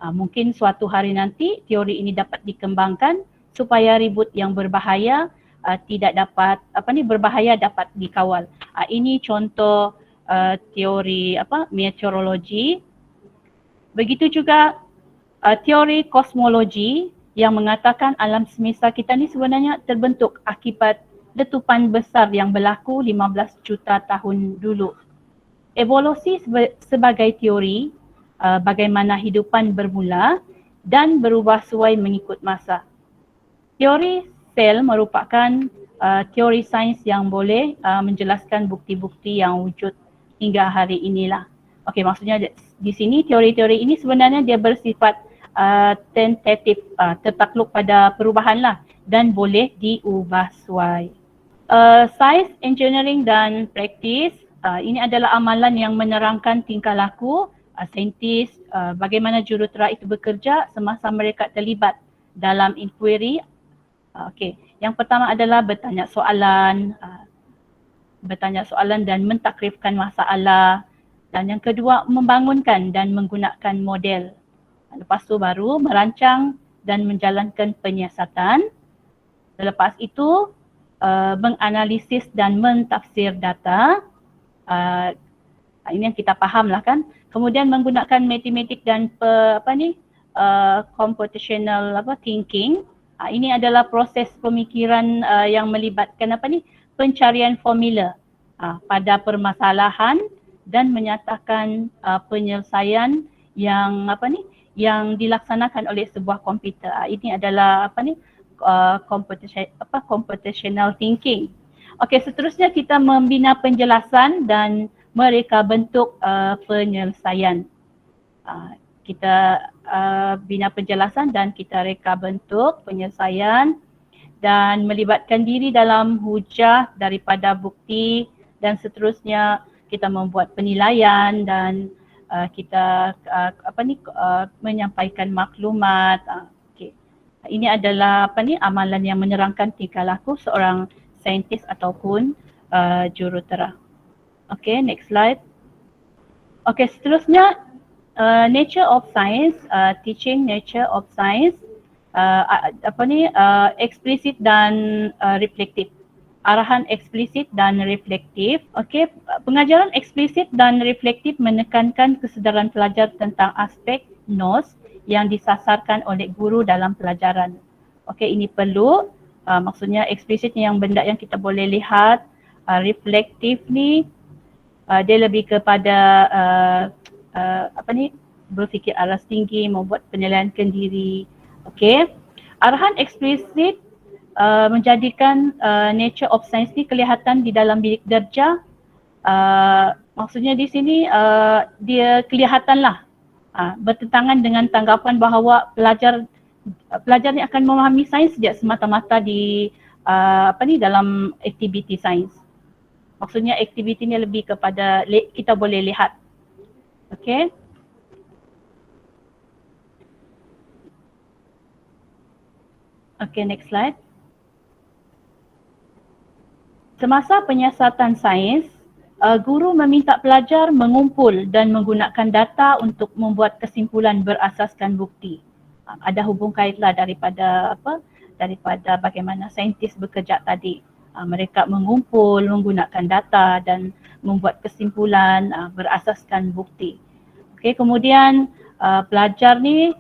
Mungkin suatu hari nanti teori ini dapat dikembangkan supaya ribut yang berbahaya berbahaya dapat dikawal. Ini contoh teori meteorologi. Begitu juga teori kosmologi yang mengatakan alam semesta kita ni sebenarnya terbentuk akibat letupan besar yang berlaku 15 juta tahun dulu. Evolusi sebagai teori bagaimana hidupan bermula dan berubah sesuai mengikut masa. Teori sel merupakan teori sains yang boleh menjelaskan bukti-bukti yang wujud hingga hari inilah. Okey, maksudnya di sini teori-teori ini sebenarnya dia bersifat tentatif, tertakluk pada perubahan lah dan boleh diubah sesuai. Science, engineering dan praktis Ini adalah amalan yang menerangkan tingkah laku saintis, bagaimana jurutera itu bekerja semasa mereka terlibat dalam inquiry. Okey, yang pertama adalah bertanya soalan dan mentakrifkan masalah. Dan yang kedua, membangunkan dan menggunakan model. Lepas tu baru merancang dan menjalankan penyiasatan. Selepas itu, menganalisis dan mentafsir data. Ini yang kita faham lah kan. Kemudian menggunakan matematik dan computational thinking. Ini adalah proses pemikiran yang melibatkan pencarian formula pada permasalahan dan menyatakan penyelesaian yang yang dilaksanakan oleh sebuah komputer. Ini adalah computational thinking. Okey, seterusnya kita membina penjelasan dan mereka bentuk penyelesaian. Kita bina penjelasan dan kita reka bentuk penyelesaian dan melibatkan diri dalam hujah daripada bukti, dan seterusnya kita membuat penilaian dan kita menyampaikan maklumat. Okay. Ini adalah amalan yang menerangkan tingkah laku seorang saintis ataupun jurutera. Okay, next slide. Okay, seterusnya nature of science, teaching nature of science, eksplisit dan reflektif. Arahan eksplisit dan reflektif. Okey, pengajaran eksplisit dan reflektif menekankan kesedaran pelajar tentang aspek nos yang disasarkan oleh guru dalam pelajaran. Okey, ini perlu. Maksudnya eksplisit yang benda yang kita boleh lihat. Reflektif ni dia lebih kepada berfikir aras tinggi, membuat penilaian diri. Okey. Arahan eksplisit menjadikan nature of science ni kelihatan di dalam bilik darjah. Maksudnya di sini dia kelihatanlah bertentangan dengan tanggapan bahawa pelajar ni akan memahami sains saja semata-mata di dalam aktiviti sains. Maksudnya aktiviti ni lebih kepada kita boleh lihat. Okey. Okay, next slide. Semasa penyiasatan sains, guru meminta pelajar mengumpul dan menggunakan data untuk membuat kesimpulan berasaskan bukti. Ada hubung kaitlah daripada bagaimana saintis bekerja tadi. Mereka mengumpul, menggunakan data dan membuat kesimpulan berasaskan bukti. Okay, kemudian pelajar ni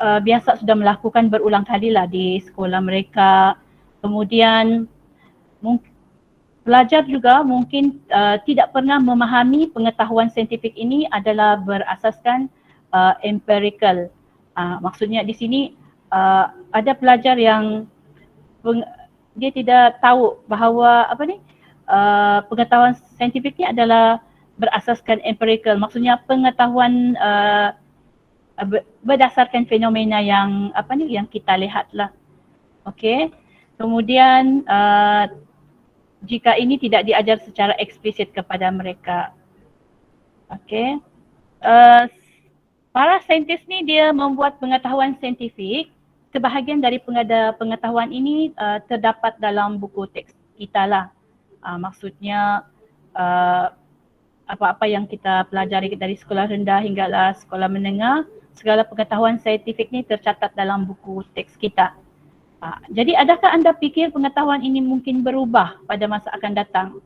biasa sudah melakukan berulang kalilah di sekolah mereka. Kemudian pelajar juga mungkin tidak pernah memahami pengetahuan saintifik ini adalah berasaskan empirical. Maksudnya di sini ada pelajar yang dia tidak tahu bahawa pengetahuan saintifik ini adalah berasaskan empirical. Maksudnya pengetahuan berdasarkan fenomena yang yang kita lihatlah. Okey. Kemudian jika ini tidak diajar secara eksplisit kepada mereka. Okey. Para saintis ni dia membuat pengetahuan saintifik. Sebahagian dari pengetahuan ini terdapat dalam buku teks kita lah. Maksudnya apa-apa yang kita pelajari dari sekolah rendah hinggalah sekolah menengah, segala pengetahuan saintifik ni tercatat dalam buku teks kita. Jadi adakah anda fikir pengetahuan ini mungkin berubah pada masa akan datang?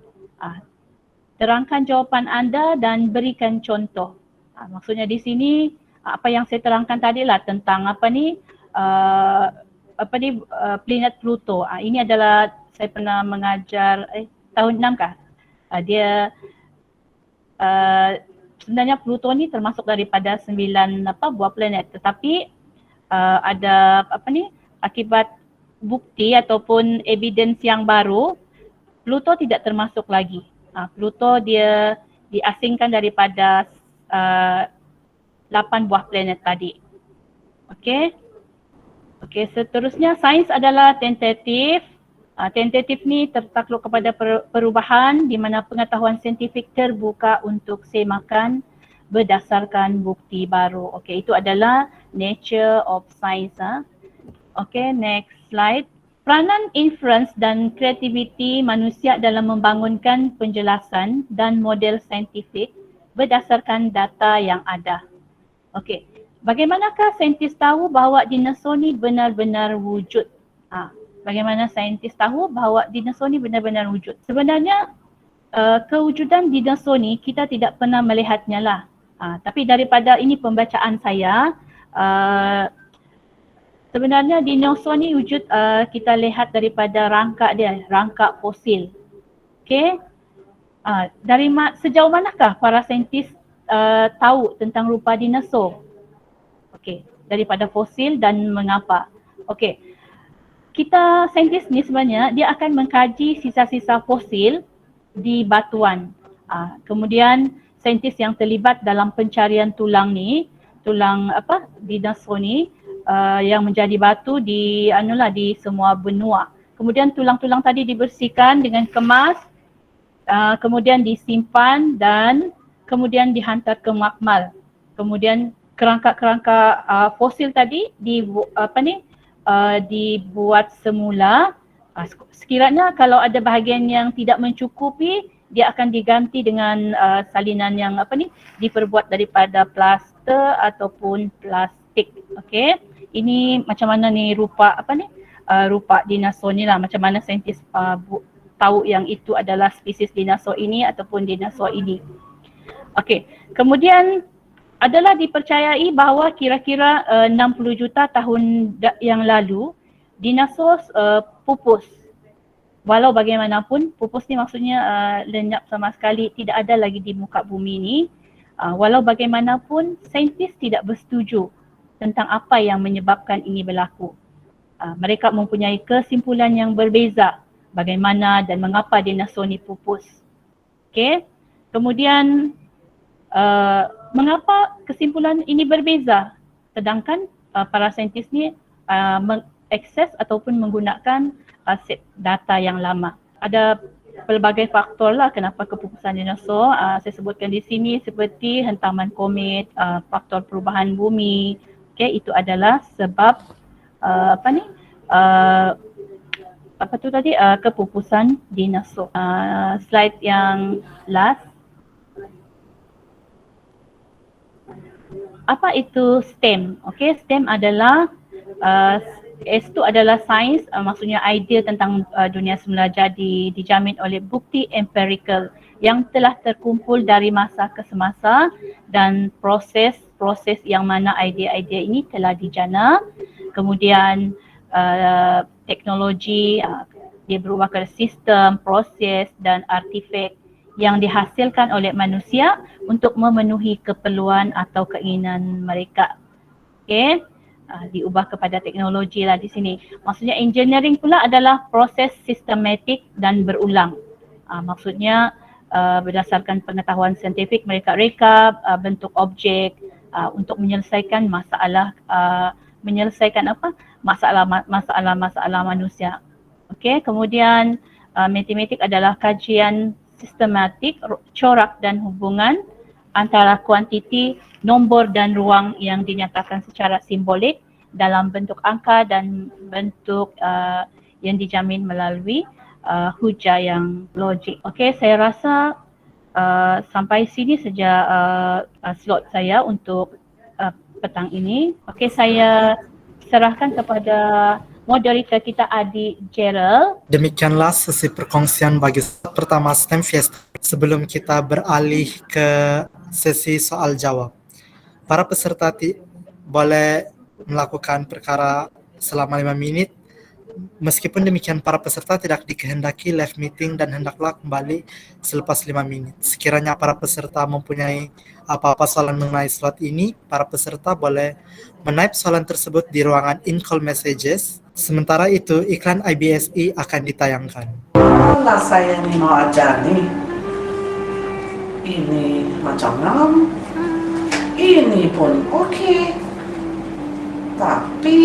Terangkan jawapan anda dan berikan contoh. Maksudnya di sini apa yang saya terangkan tadi lah tentang planet Pluto. Ini adalah saya pernah mengajar tahun 6 kah? Dia sebenarnya Pluto ni termasuk daripada 9 buah planet, tetapi ada akibat bukti ataupun evidence yang baru, Pluto tidak termasuk lagi. Pluto dia diasingkan daripada 8 buah planet tadi. Okey. Okey, seterusnya sains adalah tentatif. Tentatif ni tertakluk kepada perubahan di mana pengetahuan saintifik terbuka untuk semakan berdasarkan bukti baru. Okey, itu adalah nature of science. Okey, next slide. Peranan inference dan kreativiti manusia dalam membangunkan penjelasan dan model saintifik berdasarkan data yang ada. Okey, bagaimanakah saintis tahu bahawa dinosaur ni benar-benar wujud? Bagaimana saintis tahu bahawa dinosaur ni benar-benar wujud? Sebenarnya kewujudan dinosaur ni kita tidak pernah melihatnya lah. Tapi daripada ini pembacaan saya, sebenarnya dinosaur ni wujud kita lihat daripada rangkak dia, rangkak fosil. Okey. Dari sejauh manakah para saintis tahu tentang rupa dinosaur? Okey, daripada fosil dan mengapa? Okey. Kita saintis ni sebenarnya dia akan mengkaji sisa-sisa fosil di batuan. Kemudian saintis yang terlibat dalam pencarian tulang ni, tulang dinosaur ni yang menjadi batu di semua benua. Kemudian tulang-tulang tadi dibersihkan dengan kemas, kemudian disimpan dan kemudian dihantar ke makmal. Kemudian kerangka-kerangka fosil tadi dibuat semula. Sekiranya kalau ada bahagian yang tidak mencukupi, dia akan diganti dengan salinan yang diperbuat daripada plaster ataupun plastik. Okey. Ini macam mana ni rupa rupa dinosaur ni lah, macam mana saintis tahu yang itu adalah spesies dinosaur ini ataupun dinosaur ini. Okey. Kemudian adalah dipercayai bahawa kira-kira 60 juta tahun yang lalu dinosaur pupus. Walau bagaimanapun, pupus ni maksudnya lenyap sama sekali, tidak ada lagi di muka bumi ni. Walau bagaimanapun, saintis tidak bersetuju tentang apa yang menyebabkan ini berlaku. Mereka mempunyai kesimpulan yang berbeza bagaimana dan mengapa dinosaur ni pupus. Okey. Kemudian mengapa kesimpulan ini berbeza sedangkan para saintis ni mengakses ataupun menggunakan set data yang lama. Ada pelbagai faktor lah kenapa kepupusan dinosaur. Saya sebutkan di sini seperti hentaman komet, faktor perubahan bumi. Okey, itu adalah sebab kepupusan dinosaur. Slide yang last. Apa itu STEM? Okey, STEM adalah S itu adalah sains, maksudnya idea tentang dunia semula jadi dijamin oleh bukti empirical yang telah terkumpul dari masa ke semasa dan proses yang mana idea-idea ini telah dijana. Kemudian teknologi dia berubah ke sistem, proses dan artifak yang dihasilkan oleh manusia untuk memenuhi keperluan atau keinginan mereka. Okey, diubah kepada teknologi lah di sini. Maksudnya engineering pula adalah proses sistematik dan berulang. Maksudnya berdasarkan pengetahuan saintifik mereka reka bentuk objek untuk menyelesaikan masalah masalah manusia. Okey, kemudian matematik adalah kajian sistematik, corak dan hubungan antara kuantiti, nombor dan ruang yang dinyatakan secara simbolik dalam bentuk angka dan bentuk yang dijamin melalui hujah yang logik. Okey, saya rasa sampai sini saja slot saya untuk petang ini. Okey, saya serahkan kepada moderator kita Adi Gerald. Demikianlah sesi perkongsian bagi pertama STEM Fiesta. Sebelum kita beralih ke sesi soal jawab, para peserta boleh melakukan perkara selama 5 minit. Meskipun demikian, para peserta tidak dikehendaki live meeting dan hendaklah kembali selepas 5 minit. Sekiranya para peserta mempunyai apa-apa soalan mengenai slot ini, para peserta boleh menaip soalan tersebut di ruangan in-call messages. Sementara itu, iklan IBSI akan ditayangkan. Lah saya ini mau ajar nih. Ini macam 6. Ini pun oke. Tapi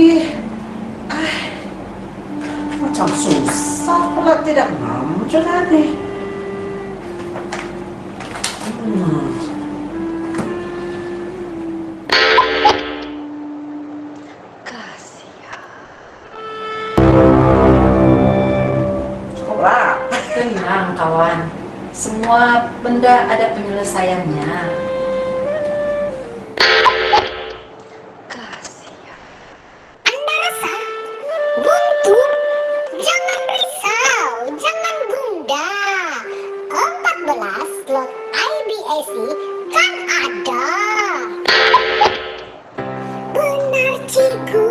macam susah. Kalau tidak mau, jangan nih. Sekolah. Tenang kawan, semua benda ada penyelesaiannya. Anda rasa buntu? Jangan risau, jangan gundah. 14 slot IBSI kan ada. Benar cikgu,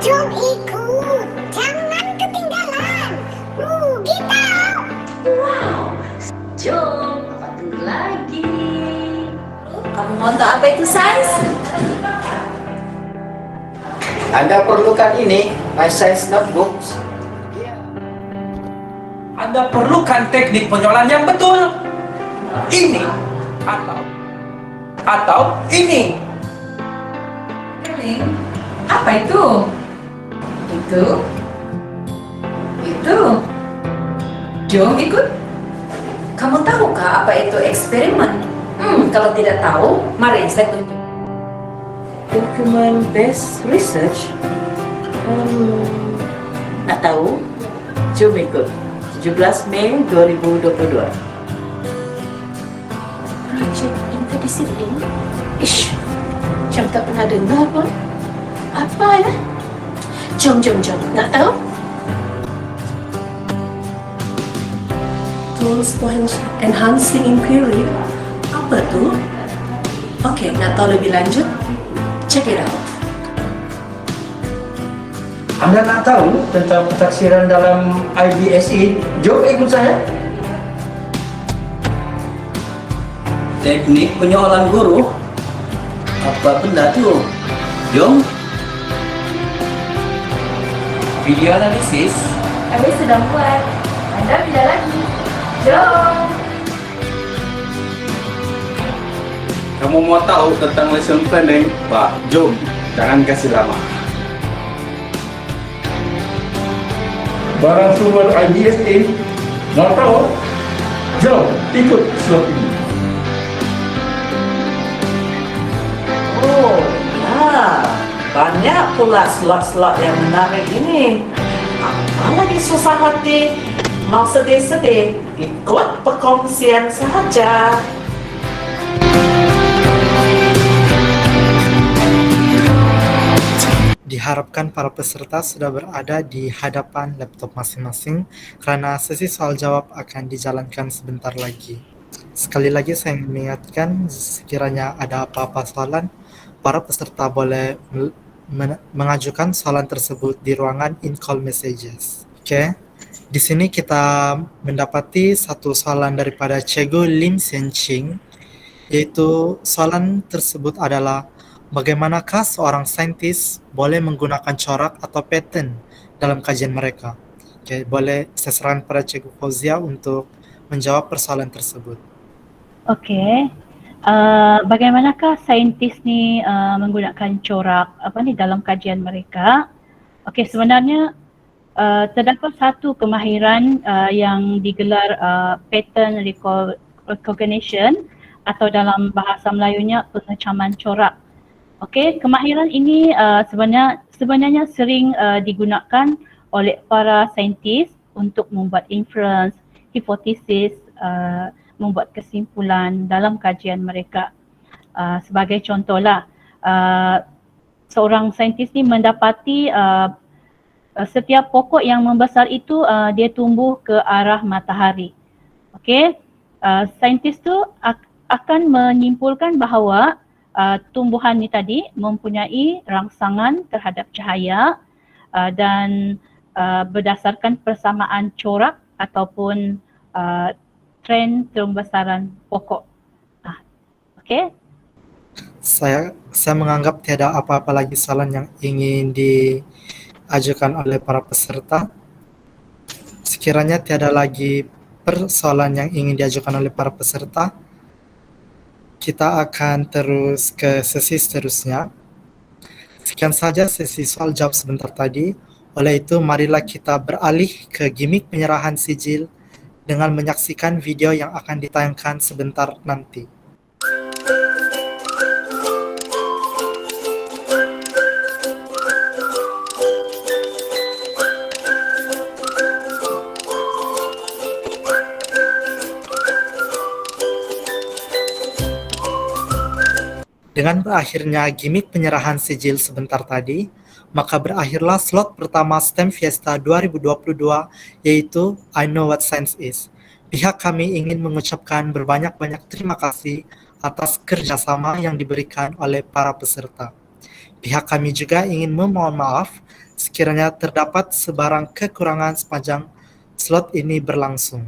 jom ikut, jangan ketinggalan. Rugi tau. Wow, jom apa tunggu lagi? Kamu mau tahu apa itu sains? Anda perlukan ini, My Science Notebooks. Anda perlukan teknik penjualan yang betul. Ini atau ini. Apa itu? Itu. Jom ikut. Kamu tahukah apa itu eksperimen? Kalau tidak tahu, mari saya tunjuk. Document based research. Nggak tahu? Jom ikut. 17 Mei 2022. Project interdisiplin. Ish, macam tak pernah dengar pun. Apa ya? Jom. Nggak tahu? Tools for enhancing inquiry. Apa tu? Okey, nak tahu lebih lanjut? Check it out. Anda nak tahu tentang pentaksiran dalam IBSI? Jom ikut saya. Teknik penyoalan guru. Apa benda tu? Jom. Video analisis. Habis sedang buat. Anda bila lagi? Jom. Kamu mau tahu tentang lesson planning? Pak, jom. Jangan kasih lama. Barang sumber IBSA, mau tahu? Jom ikut slot ini. Oh, ya. Banyak pula slot-slot yang menarik ini. Apa lagi susah hati? Mau sedih-sedih? Ikut perkongsian sahaja. Diharapkan para peserta sudah berada di hadapan laptop masing-masing karena sesi soal jawab akan dijalankan sebentar lagi. Sekali lagi saya mengingatkan, sekiranya ada apa-apa soalan, para peserta boleh mengajukan soalan tersebut di ruangan in-call messages. Oke, di sini kita mendapati satu soalan daripada Cikgu Lim Sen Ching, yaitu soalan tersebut adalah bagaimanakah seorang saintis boleh menggunakan corak atau pattern dalam kajian mereka? Oke, boleh saya serahkan pada Cikgu Fauzia untuk menjawab persoalan tersebut. Okey. Bagaimanakah saintis ni menggunakan corak dalam kajian mereka? Okey, sebenarnya terdapat satu kemahiran yang digelar pattern recognition atau dalam bahasa Melayunya pengecaman corak. Okey, kemahiran ini sebenarnya sering digunakan oleh para saintis untuk membuat inference, hipotesis, membuat kesimpulan dalam kajian mereka. Sebagai contohlah, seorang saintis ni mendapati setiap pokok yang membesar itu dia tumbuh ke arah matahari. Okey, saintis tu akan menyimpulkan bahawa tumbuhan ni tadi mempunyai rangsangan terhadap cahaya dan berdasarkan persamaan corak ataupun trend pembesaran pokok. Okey. Saya menganggap tiada apa-apa lagi soalan yang ingin diajukan oleh para peserta. Sekiranya tiada lagi persoalan yang ingin diajukan oleh para peserta, kita akan terus ke sesi seterusnya. Sekian saja sesi soal jawab sebentar tadi. Oleh itu, marilah kita beralih ke gimik penyerahan sijil dengan menyaksikan video yang akan ditayangkan sebentar nanti. Dengan berakhirnya gimik penyerahan sijil sebentar tadi, maka berakhirlah slot pertama STEM Fiesta 2022, yaitu I Know What Science Is. Pihak kami ingin mengucapkan berbanyak-banyak terima kasih atas kerjasama yang diberikan oleh para peserta. Pihak kami juga ingin memohon maaf sekiranya terdapat sebarang kekurangan sepanjang slot ini berlangsung.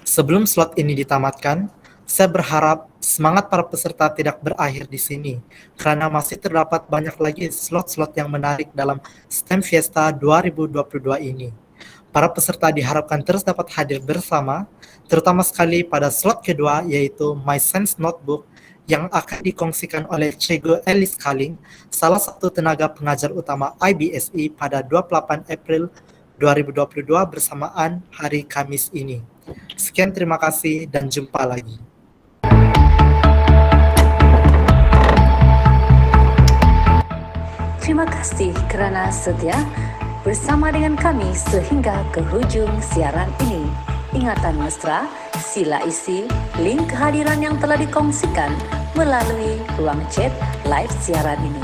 Sebelum slot ini ditamatkan, saya berharap semangat para peserta tidak berakhir di sini, karena masih terdapat banyak lagi slot-slot yang menarik dalam STEM Fiesta 2022 ini. Para peserta diharapkan terus dapat hadir bersama, terutama sekali pada slot kedua, yaitu My Science Notebook, yang akan dikongsikan oleh Cikgu Alice Kaling, salah satu tenaga pengajar utama IBSI pada 28 April 2022 bersamaan hari Kamis ini. Sekian, terima kasih, dan jumpa lagi. Terima kasih kerana setia bersama dengan kami sehingga ke hujung siaran ini. Ingatan mesra, sila isi link kehadiran yang telah dikongsikan melalui ruang chat live siaran ini.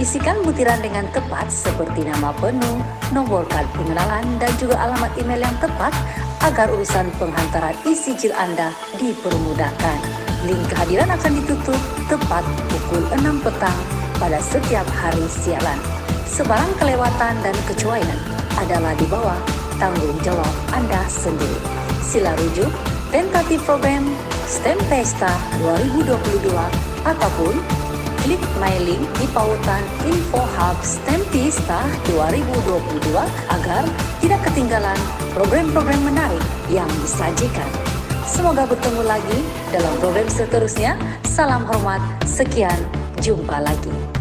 Isikan butiran dengan tepat seperti nama penuh, nomor kad pengenalan dan juga alamat email yang tepat agar urusan penghantaran e-sijil Anda dipermudahkan. Link kehadiran akan ditutup tepat pukul 6 petang pada setiap hari siaran. Sebarang kelewatan dan kecuaian adalah di bawah tanggung jawab Anda sendiri. Sila rujuk tentatif program STEM Fiesta 2022 ataupun klik my link di pautan Info Hub STEM Fiesta 2022 agar tidak ketinggalan program-program menarik yang disajikan. Semoga bertemu lagi dalam program seterusnya. Salam hormat, sekian, jumpa lagi.